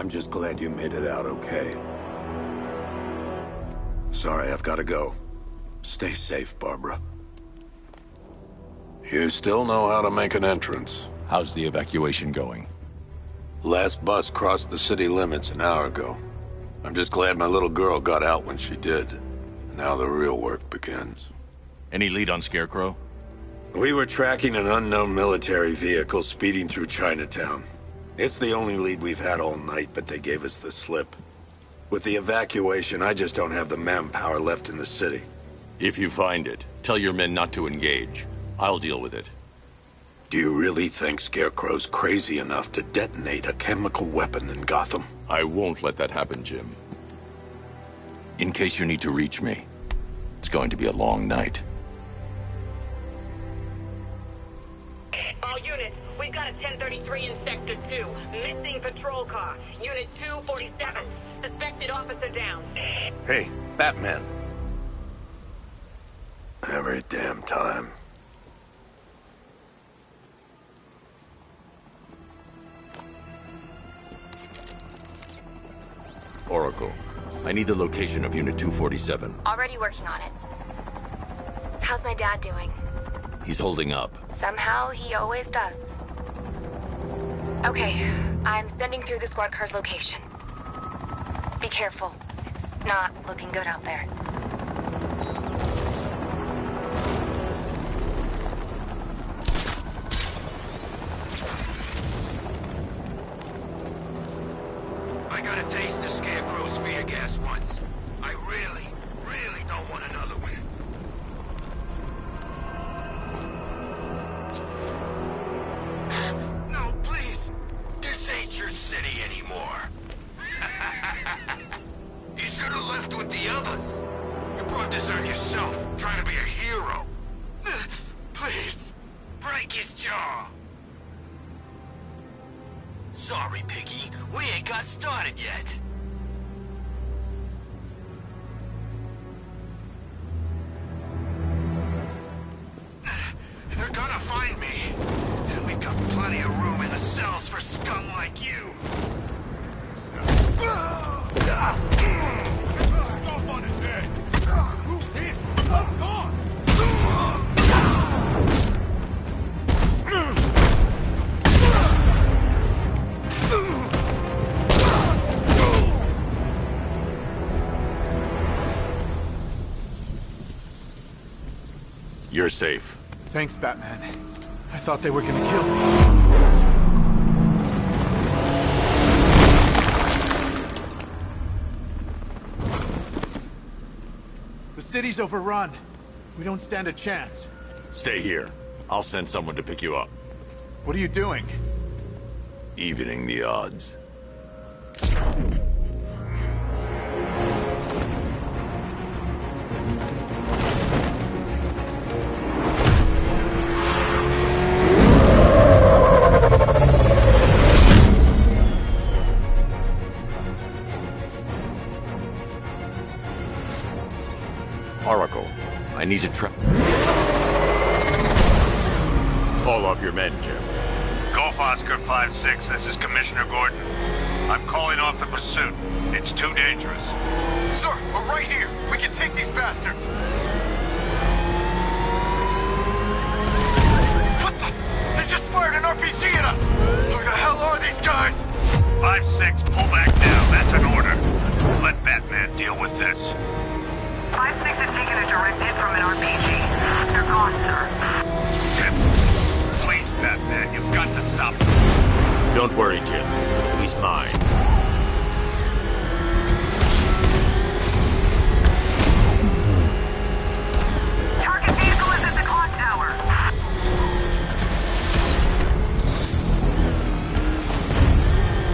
I'm just glad you made it out okay. Sorry, I've got to go. Stay safe, Barbara. You still know how to make an entrance. How's the evacuation going? Last bus crossed the city limits an hour ago. I'm just glad my little girl got out when she did. Now the real work begins. Any lead on Scarecrow? We were tracking an unknown military vehicle speeding through Chinatown. It's the only lead we've had all night, but they gave us the slip. With the evacuation, I just don't have the manpower left in the city. If you find it, tell your men not to engage. I'll deal with it. Do you really think Scarecrow's crazy enough to detonate a chemical weapon in Gotham? I won't let that happen, Jim. In case you need to reach me, it's going to be a long night. All units, we've got a 1033 in Sector 2. Missing patrol car. Unit 247. Suspected officer down. Hey, Batman. Every damn time. Oracle, I need the location of Unit 247. Already working on it. How's my dad doing? He's holding up. Somehow, he always does. Okay, I'm sending through the squad car's location. Be careful. It's not looking good out there. I got a taste of Scarecrow's fear gas once. I really, really don't want another one. No, please. This ain't your city anymore. You should have left with the others. You brought this on yourself, trying to be a hero. Please, break his jaw. Sorry, Piggy. We ain't got started yet. They're gonna find me. And we've got plenty of room in the cells for scum like you. Stop on his head. Who's this? I'm gone. You're safe. Thanks, Batman. I thought they were gonna kill me. The city's overrun. We don't stand a chance. Stay here. I'll send someone to pick you up. What are you doing? Evening the odds. Oracle, I need to track. Call off your men, Jim. Golf Oscar 5-6, this is Commissioner Gordon. I'm calling off the pursuit. It's too dangerous. Sir, we're right here. We can take these bastards. What the? They just fired an RPG at us. Who the hell are these guys? 5-6, pull back now. That's an order. Let Batman deal with this. 5-6 has taken a direct hit from an RPG. They're gone, sir. Jim, please, Batman, you've got to stop them. Don't worry, Jim. He's mine. Target vehicle is at the clock tower.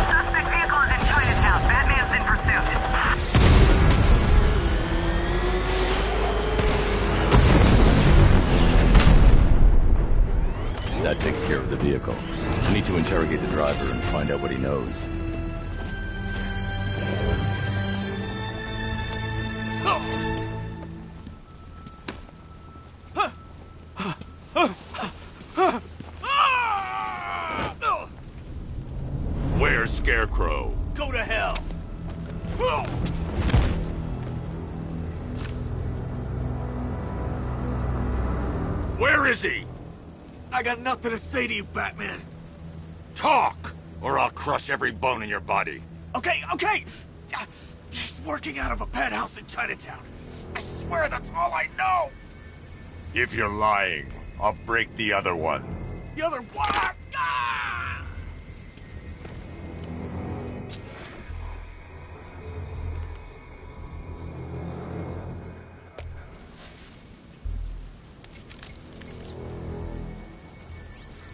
Suspect vehicle is in Chinatown. Batman's in pursuit. That takes care of the vehicle. I need to interrogate the driver and find out what he knows. Where's Scarecrow? Go to hell! Where is he? I got nothing to say to you, Batman. Talk, or I'll crush every bone in your body. Okay, okay! He's working out of a penthouse in Chinatown. I swear that's all I know! If you're lying, I'll break the other one. The other one! Ah!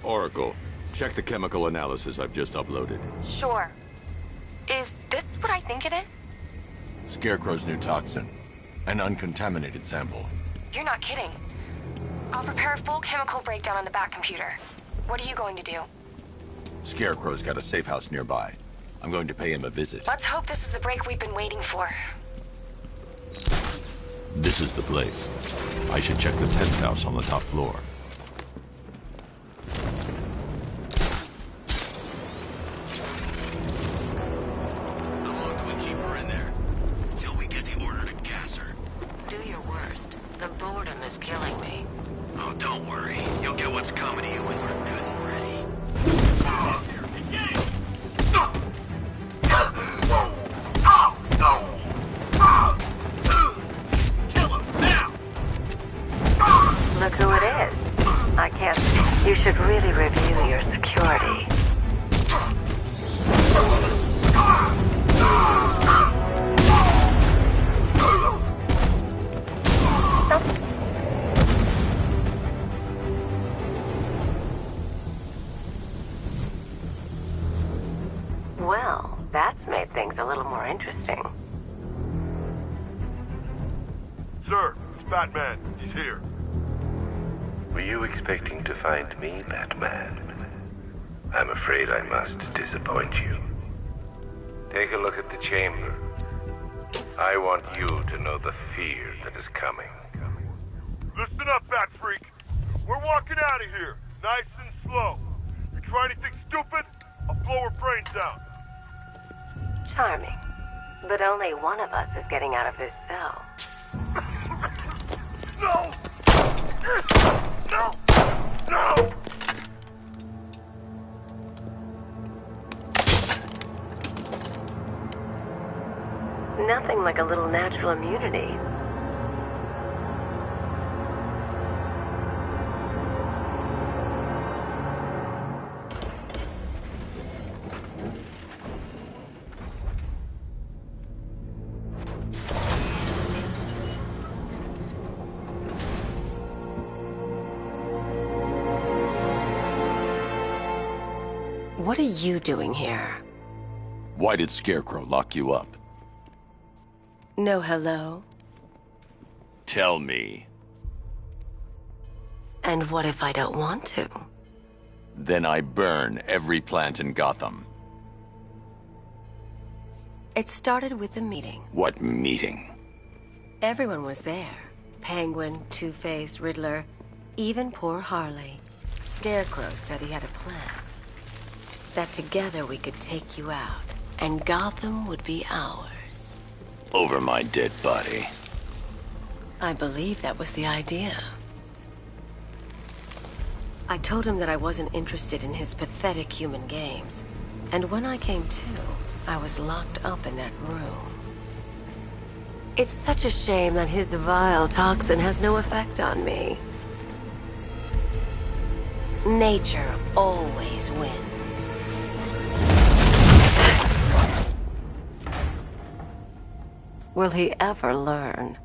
Oracle, check the chemical analysis I've just uploaded. Sure. Is this what I think it is? Scarecrow's new toxin. An uncontaminated sample. You're not kidding. I'll prepare a full chemical breakdown on the back computer. What are you going to do? Scarecrow's got a safe house nearby. I'm going to pay him a visit. Let's hope this is the break we've been waiting for. This is the place. I should check the 10th house on the top floor. How long do we keep her in there? Till we get the order to gas her. Do your worst. The boredom is killing me. Oh, don't worry. You'll get what's coming to you when we're good and ready. Kill him, now! Look who it is. I can't... You should really review your security. Well, that's made things a little more interesting. Sir, it's Batman. He's here. Were you expecting to find me, Batman? I'm afraid I must disappoint you. Take a look at the chamber. I want you to know the fear that is coming. Listen up, Bat Freak. We're walking out of here, nice and slow. You try anything stupid, I'll blow her brains out. Charming. But only one of us is getting out of this cell. No! No! No! Nothing like a little natural immunity. What are you doing here? Why did Scarecrow lock you up? No hello? Tell me. And what if I don't want to? Then I burn every plant in Gotham. It started with a meeting. What meeting? Everyone was there. Penguin, Two-Face, Riddler, even poor Harley. Scarecrow said he had a plan. That together we could take you out, and Gotham would be ours. Over my dead body. I believe that was the idea. I told him that I wasn't interested in his pathetic human games. And when I came to, I was locked up in that room. It's such a shame that his vile toxin has no effect on me. Nature always wins. Will he ever learn?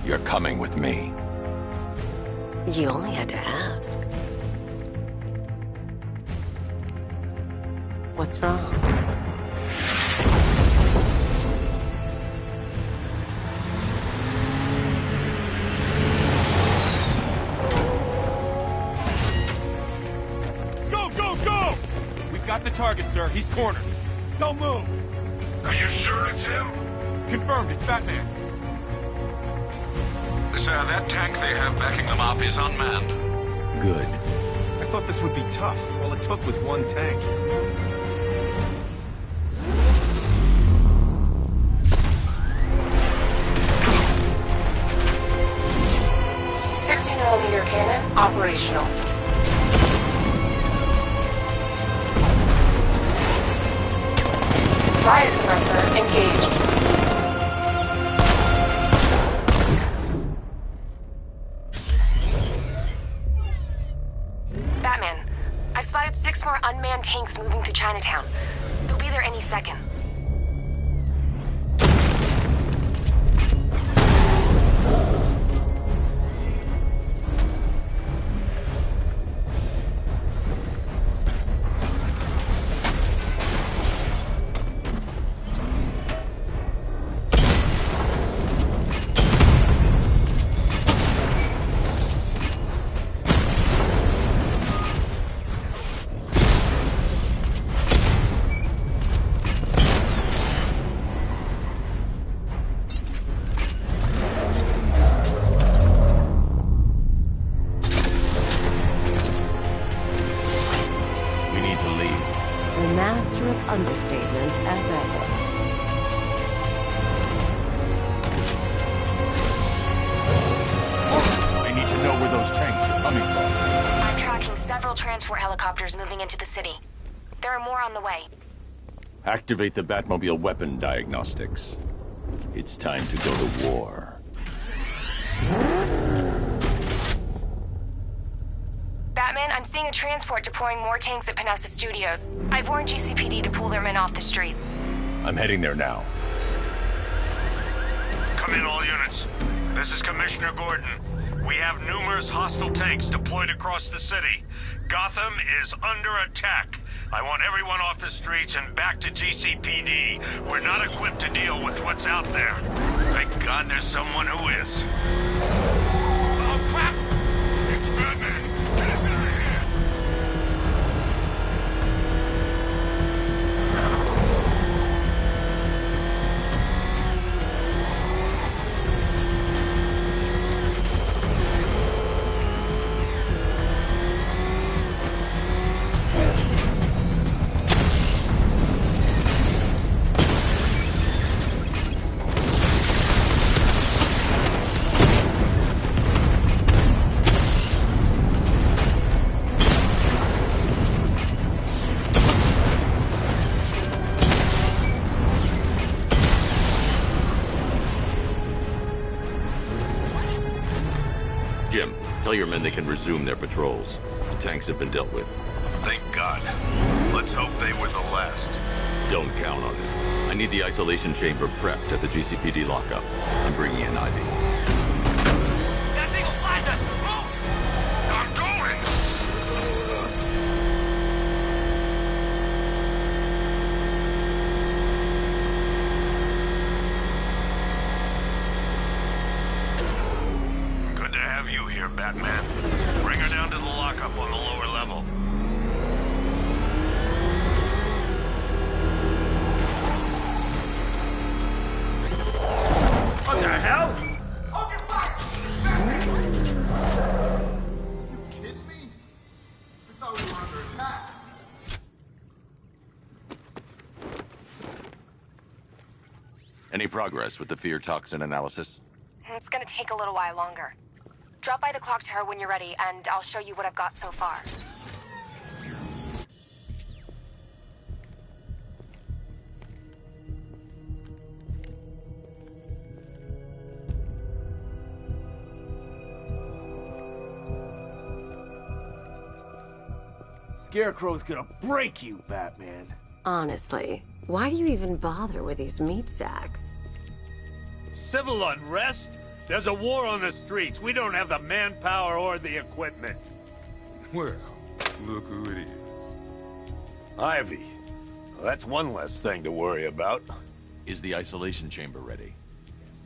You're coming with me. You only had to ask. What's wrong? Got the target, sir. He's cornered. Don't move. Are you sure it's him? Confirmed. It's Batman. Sir, that tank they have backing them up is unmanned. Good. I thought this would be tough. All it took was one tank. .60mm cannon operational. Riot suppressor engaged. Batman, I've spotted 6 more unmanned tanks moving through Chinatown. They'll be there any second. Master of understatement as ever. I need to know where those tanks are coming from. I'm tracking several transport helicopters moving into the city. There are more on the way. Activate the Batmobile weapon diagnostics. It's time to go to war. Batman, I'm seeing a transport deploying more tanks at Panessa Studios. I've warned GCPD to pull their men off the streets. I'm heading there now. Come in, all units. This is Commissioner Gordon. We have numerous hostile tanks deployed across the city. Gotham is under attack. I want everyone off the streets and back to GCPD. We're not equipped to deal with what's out there. Thank God there's someone who is. Oh, crap! It's Batman! Get us out of here! Jim, tell your men they can resume their patrols. The tanks have been dealt with. Thank God. Let's hope they were the last. Don't count on it. I need the isolation chamber prepped at the GCPD lockup. I'm bringing in Ivy. That thing will find us! Move! I'm going! Good to have you here, Batman. Bring her down to the lockup on the lower level. What the hell? Hold your fire! You kidding me? We thought we were under attack. Any progress with the fear toxin analysis? It's gonna take a little while longer. Drop by the clock tower when you're ready, and I'll show you what I've got so far. Scarecrow's gonna break you, Batman. Honestly, why do you even bother with these meat sacks? Civil unrest? There's a war on the streets. We don't have the manpower or the equipment. Well, look who it is. Ivy. Well, that's one less thing to worry about. Is the isolation chamber ready?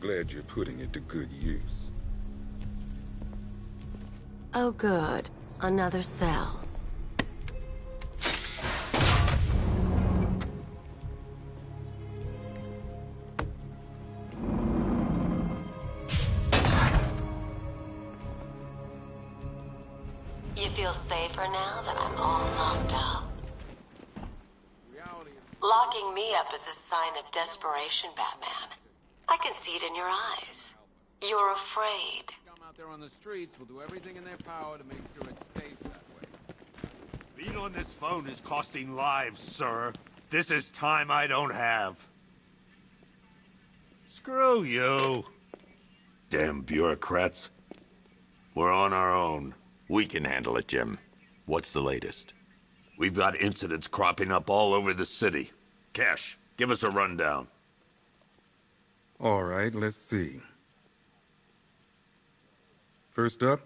Glad you're putting it to good use. Oh good, another cell. You feel safe safer now that I'm all knocked out. Locking me up is a sign of desperation, Batman. I can see it in your eyes. You're afraid. Come out there on the streets, will do everything in their power to make sure it stays that way. Being on this phone is costing lives, sir. This is time I don't have. Screw you. Damn bureaucrats. We're on our own. We can handle it, Jim. What's the latest? We've got incidents cropping up all over the city. Cash, give us a rundown. All right, let's see. First up,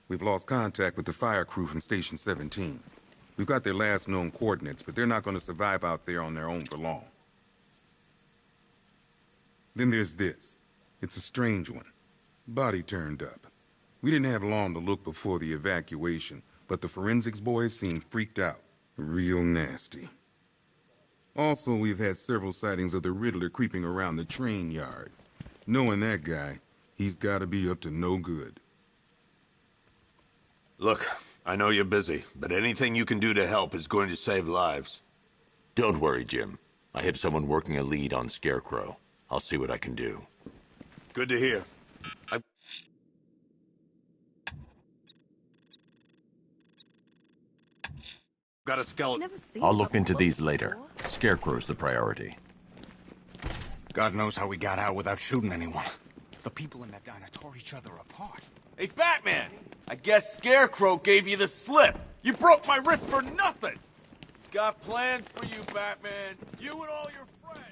we've lost contact with the fire crew from Station 17. We've got their last known coordinates, but they're not going to survive out there on their own for long. Then there's this. It's a strange one. Body turned up. We didn't have long to look before the evacuation, but the forensics boys seemed freaked out. Real nasty. Also, we've had several sightings of the Riddler creeping around the train yard. Knowing that guy, he's got to be up to no good. Look, I know you're busy, but anything you can do to help is going to save lives. Don't worry, Jim. I have someone working a lead on Scarecrow. I'll see what I can do. Good to hear. Got a skeleton. I'll look into these later. Scarecrow's the priority. God knows how we got out without shooting anyone. The people in that diner tore each other apart. Hey, Batman! I guess Scarecrow gave you the slip. You broke my wrist for nothing! He's got plans for you, Batman. You and all your friends.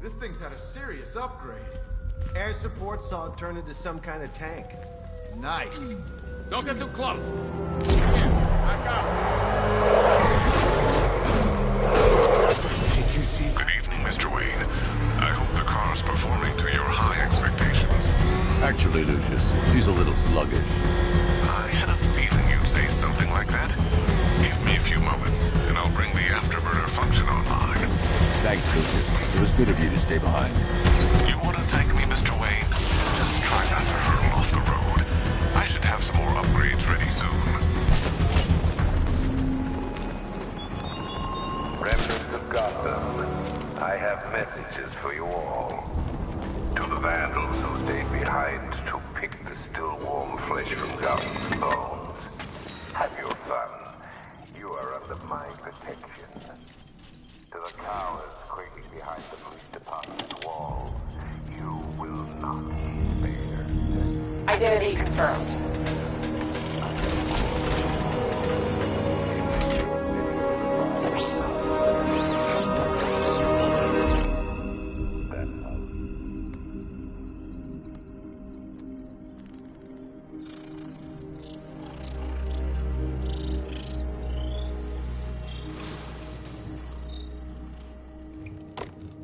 This thing's had a serious upgrade. Air support saw it turn into some kind of tank. Nice. Don't get too close. Here, back out. Did you see? Good evening, Mr. Wayne. I hope the car's performing to your high expectations. Actually, Lucius, she's a little sluggish. I had a feeling you'd say something like that. Give me a few moments, and I'll bring the afterburner function online. Thanks, Lucius. It was good of you to stay behind. You want to thank me, Mr. Wayne? Just try not to hurtle off the road. I should have some more upgrades ready soon. Remnants of Gotham, I have messages for you all. To the vandals who stayed behind to pick the still warm flesh from Gotham's bones. Have your fun. You are under my protection. To the cowards quaking behind the police department's walls, you will not be spared. Identity confirmed.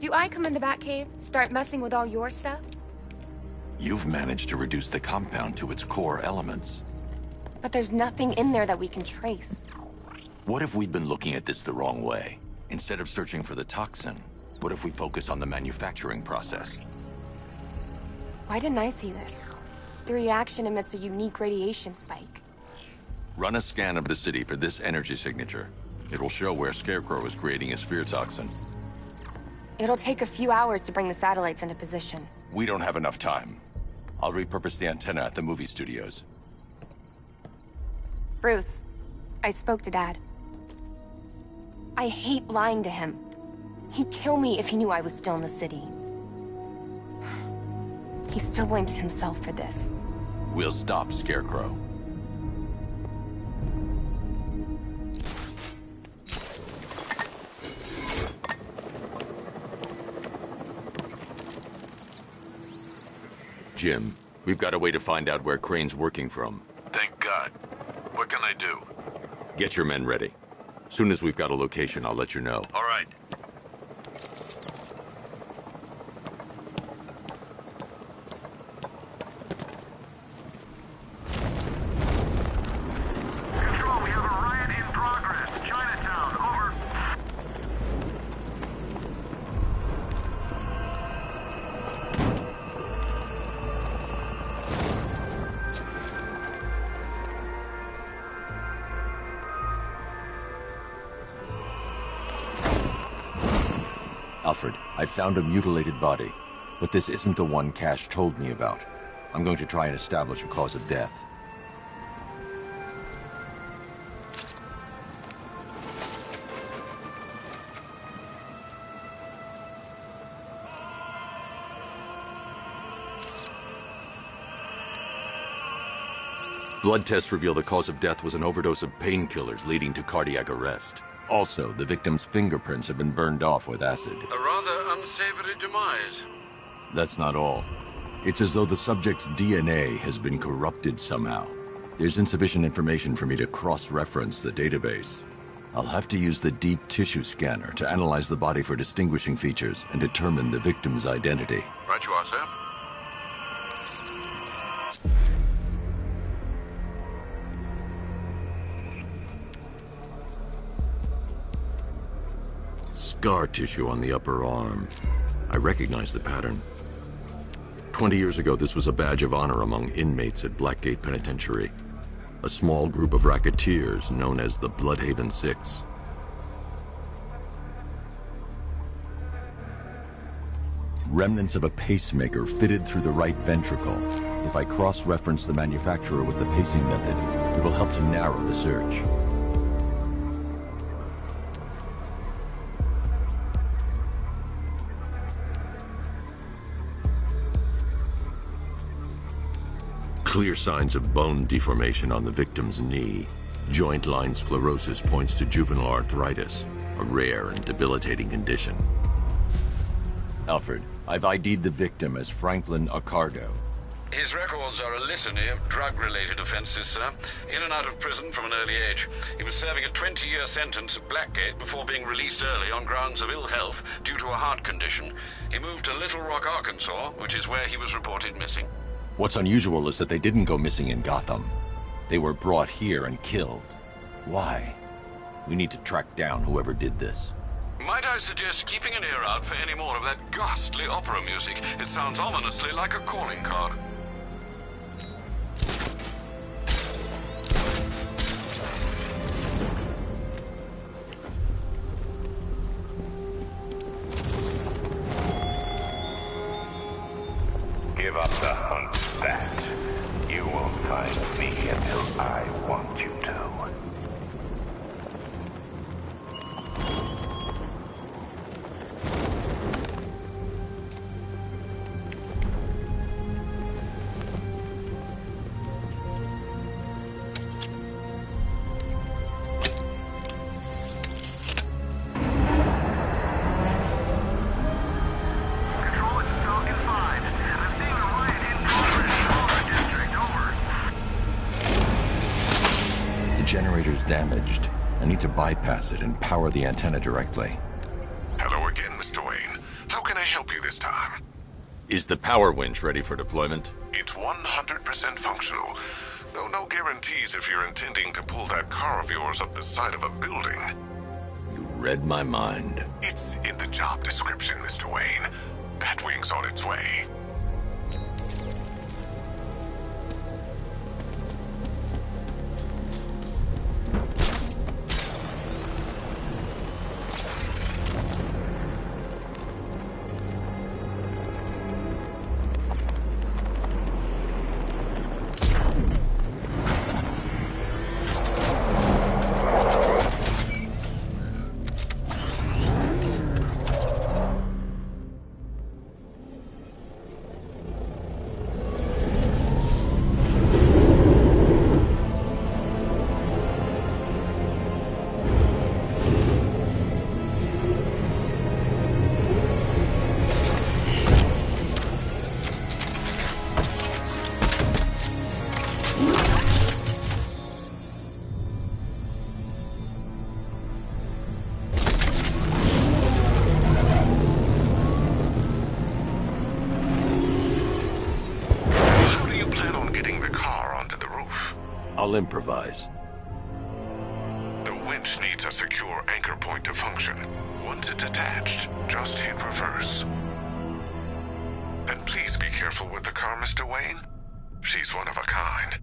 Do I come in the Batcave, start messing with all your stuff? You've managed to reduce the compound to its core elements. But there's nothing in there that we can trace. What if we'd been looking at this the wrong way? Instead of searching for the toxin, what if we focus on the manufacturing process? Why didn't I see this? The reaction emits a unique radiation spike. Run a scan of the city for this energy signature. It will show where Scarecrow is creating his fear toxin. It'll take a few hours to bring the satellites into position. We don't have enough time. I'll repurpose the antenna at the movie studios. Bruce, I spoke to Dad. I hate lying to him. He'd kill me if he knew I was still in the city. He still blames himself for this. We'll stop Scarecrow. Jim, we've got a way to find out where Crane's working from. Thank God. What can I do? Get your men ready. Soon as we've got a location, I'll let you know. All right. Control, we have a riot in progress. Chinatown, over. Alfred, I found a mutilated body, but this isn't the one Cash told me about. I'm going to try and establish a cause of death. Blood tests reveal the cause of death was an overdose of painkillers leading to cardiac arrest. Also, the victim's fingerprints have been burned off with acid. A rather unsavory demise. That's not all. It's as though the subject's DNA has been corrupted somehow. There's insufficient information for me to cross-reference the database. I'll have to use the deep tissue scanner to analyze the body for distinguishing features and determine the victim's identity. Right you are, sir. Scar tissue on the upper arm. I recognize the pattern. 20 years ago, this was a badge of honor among inmates at Blackgate Penitentiary. A small group of racketeers known as the Bloodhaven Six. Remnants of a pacemaker fitted through the right ventricle. If I cross-reference the manufacturer with the pacing method, it will help to narrow the search. Clear signs of bone deformation on the victim's knee. Joint line sclerosis points to juvenile arthritis, a rare and debilitating condition. Alfred, I've ID'd the victim as Franklin Accardo. His records are a litany of drug-related offenses, sir. In and out of prison from an early age. He was serving a 20-year sentence at Blackgate before being released early on grounds of ill health due to a heart condition. He moved to Little Rock, Arkansas, which is where he was reported missing. What's unusual is that they didn't go missing in Gotham. They were brought here and killed. Why? We need to track down whoever did this. Might I suggest keeping an ear out for any more of that ghastly opera music? It sounds ominously like a calling card. Give up the hunt, Bat. You won't find me until I want you to. Generator's damaged. I need to bypass it and power the antenna directly. Hello again, Mr. Wayne. How can I help you this time? Is the power winch ready for deployment? It's 100% functional, though no guarantees if you're intending to pull that car of yours up the side of a building. You read my mind. It's in the job description, Mr. Wayne. Batwing's on its way. I'll improvise. The winch needs a secure anchor point to function. Once it's attached, just hit reverse. And please be careful with the car, Mr. Wayne. She's one of a kind.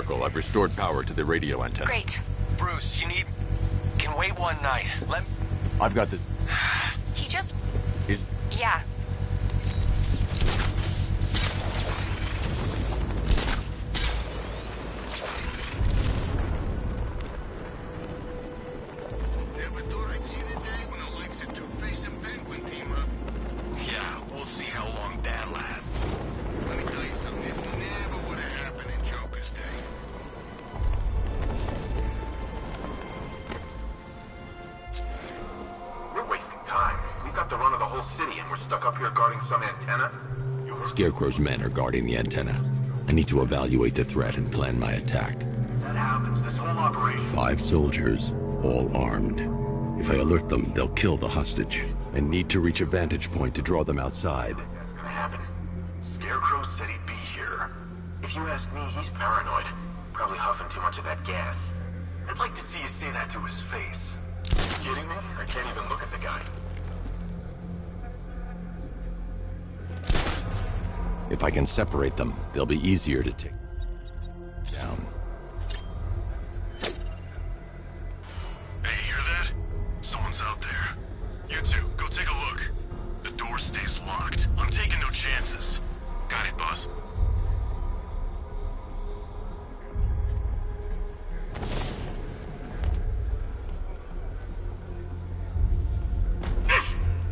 Oracle, I've restored power to the radio antenna. Great. Bruce, you need... Can wait one night. I've got the... He just... Is... Yeah. Never thought I'd see the day when the likes of Two-Face and Penguin team up. Yeah, we'll see how long that lasts. Let me tell you something, this never would have happened in Joker's day. We're wasting time. We've got the run of the whole city, and we're stuck up here guarding some antenna. Scarecrow's men are guarding the antenna. I need to evaluate the threat and plan my attack. That happens, this whole operation. 5 soldiers, all armed. If I alert them, they'll kill the hostage. I need to reach a vantage point to draw them outside. That's gonna happen. Scarecrow said he'd be here. If you ask me, he's paranoid. Probably huffing too much of that gas. I'd like to see you say that to his face. You kidding me? I can't even look at the guy. If I can separate them, they'll be easier to take down. Hey, hear that? Someone's out there. You two, go take a look. The door stays locked. I'm taking no chances. Got it, boss.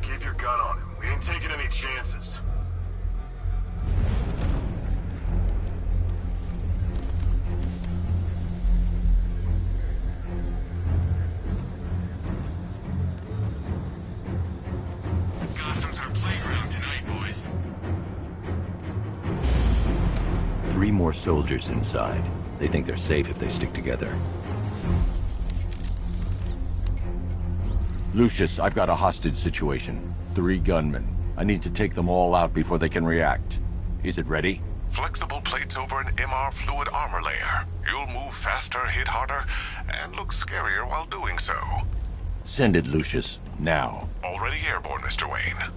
Keep your gun on him. We ain't taking any chances. Gotham's our playground tonight, boys. 3 more soldiers inside. They think they're safe if they stick together. Lucius, I've got a hostage situation. 3 gunmen. I need to take them all out before they can react. Is it ready? Flexible plates over an MR fluid armor layer. You'll move faster, hit harder, and look scarier while doing so. Send it, Lucius. Now. Already airborne, Mr. Wayne.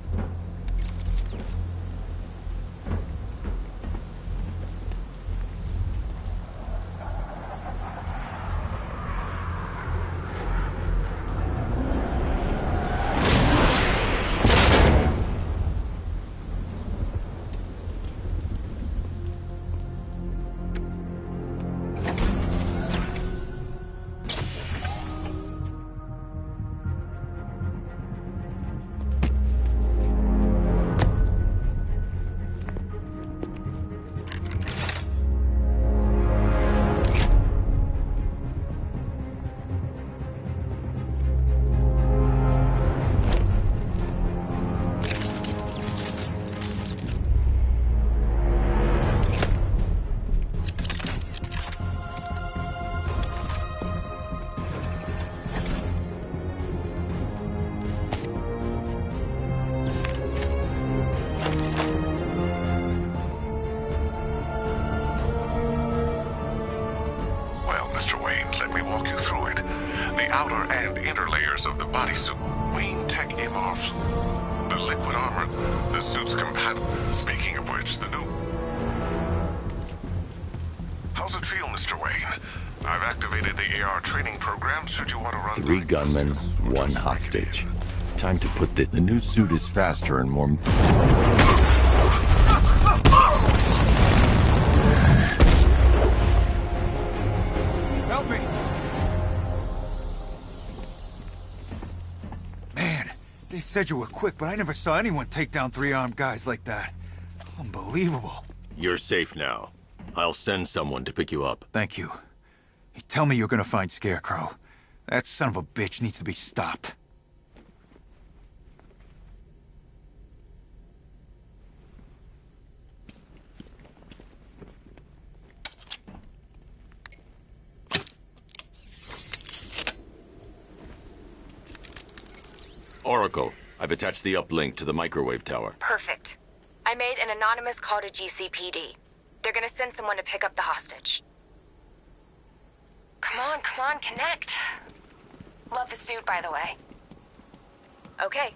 outer and inner layers of the bodysuit. Wayne Tech MR. The liquid armor. The suit's compatible. Speaking of which, the new... How's it feel, Mr. Wayne? I've activated the AR training program should you want to run... 3 gunmen, 1 hostage. Time to put the new suit is faster and more... Help me! Man, they said you were quick, but I never saw anyone take down 3 armed guys like that. Unbelievable. You're safe now. I'll send someone to pick you up. Thank you. You tell me you're gonna find Scarecrow. That son of a bitch needs to be stopped. Oracle, I've attached the uplink to the microwave tower. Perfect. I made an anonymous call to GCPD. They're gonna send someone to pick up the hostage. Come on, connect. Love the suit, by the way. Okay.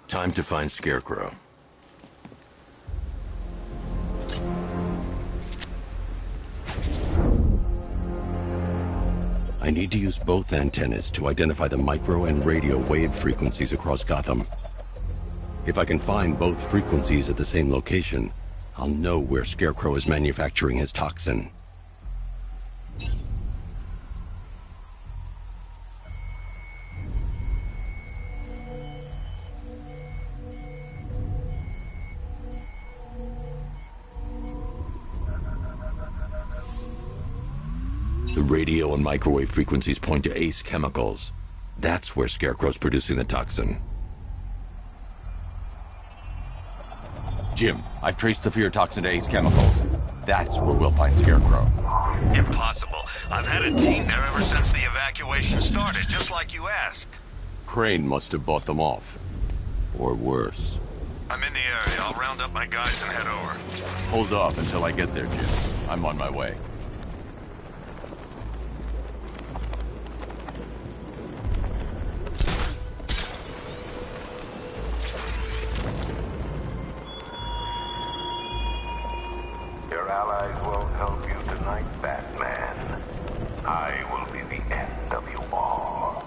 Time to find Scarecrow. I need to use both antennas to identify the micro and radio wave frequencies across Gotham. If I can find both frequencies at the same location, I'll know where Scarecrow is manufacturing his toxin. The radio and microwave frequencies point to Ace Chemicals. That's where Scarecrow's producing the toxin. Jim, I've traced the fear toxin to Ace Chemicals. That's where we'll find Scarecrow. Impossible. I've had a team there ever since the evacuation started, just like you asked. Crane must have bought them off. Or worse. I'm in the area. I'll round up my guys and head over. Hold off until I get there, Jim. I'm on my way. Your allies won't help you tonight, Batman. I will be the end of you all.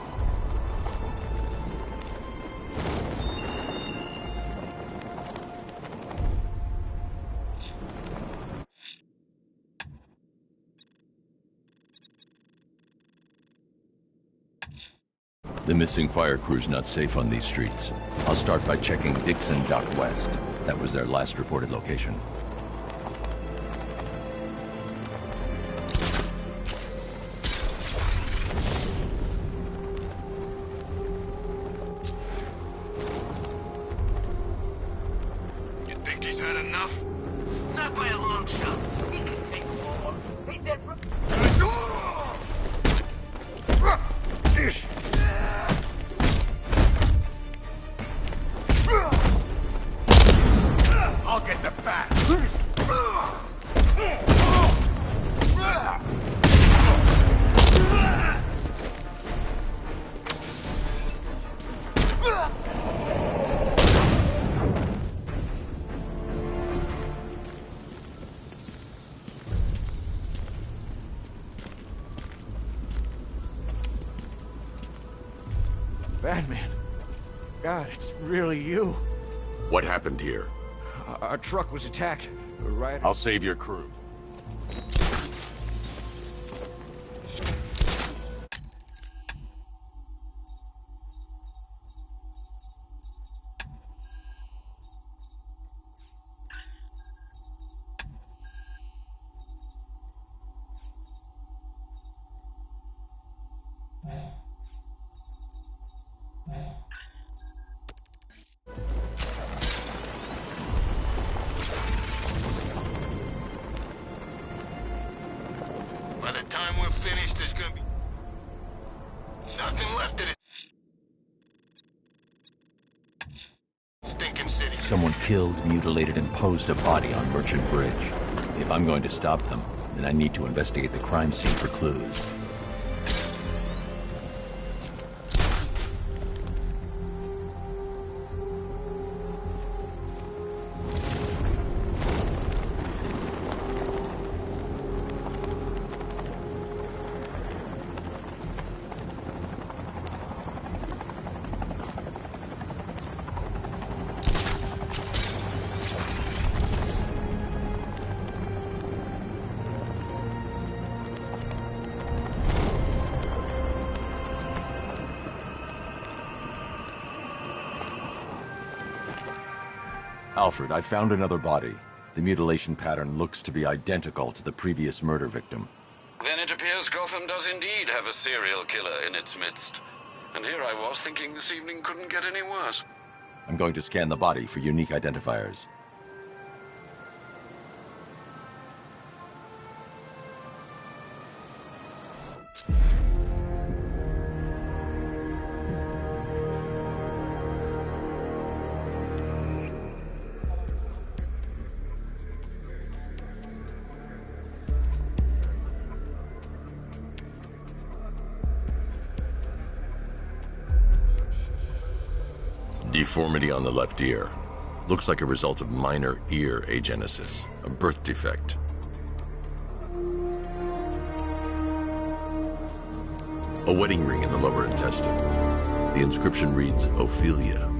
The missing fire crew's not safe on these streets. I'll start by checking Dixon Dock West. That was their last reported location. You think he's had enough? Not by a long shot. He can take more. He did. I'll get the bat. Batman. God, it's really you. What happened here? Our truck was attacked. Right? I'll save your crew. By the time we're finished, there's gonna be nothing left of this stinking city. Someone killed, mutilated, and posed a body on Merchant Bridge. If I'm going to stop them, then I need to investigate the crime scene for clues. Alfred, I found another body. The mutilation pattern looks to be identical to the previous murder victim. Then it appears Gotham does indeed have a serial killer in its midst. And here I was thinking this evening couldn't get any worse. I'm going to scan the body for unique identifiers. Deformity on the left ear. Looks like a result of minor ear agenesis, a birth defect. A wedding ring in the lower intestine. The inscription reads, Ophelia.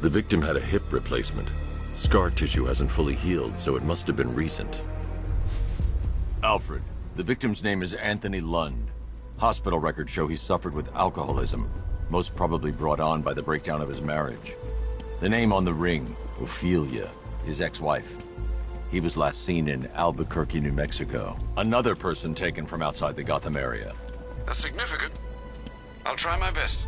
The victim had a hip replacement. Scar tissue hasn't fully healed, so it must have been recent. Alfred, the victim's name is Anthony Lund. Hospital records show he suffered with alcoholism, most probably brought on by the breakdown of his marriage. The name on the ring, Ophelia, his ex-wife. He was last seen in Albuquerque, New Mexico. Another person taken from outside the Gotham area. That's significant. I'll try my best.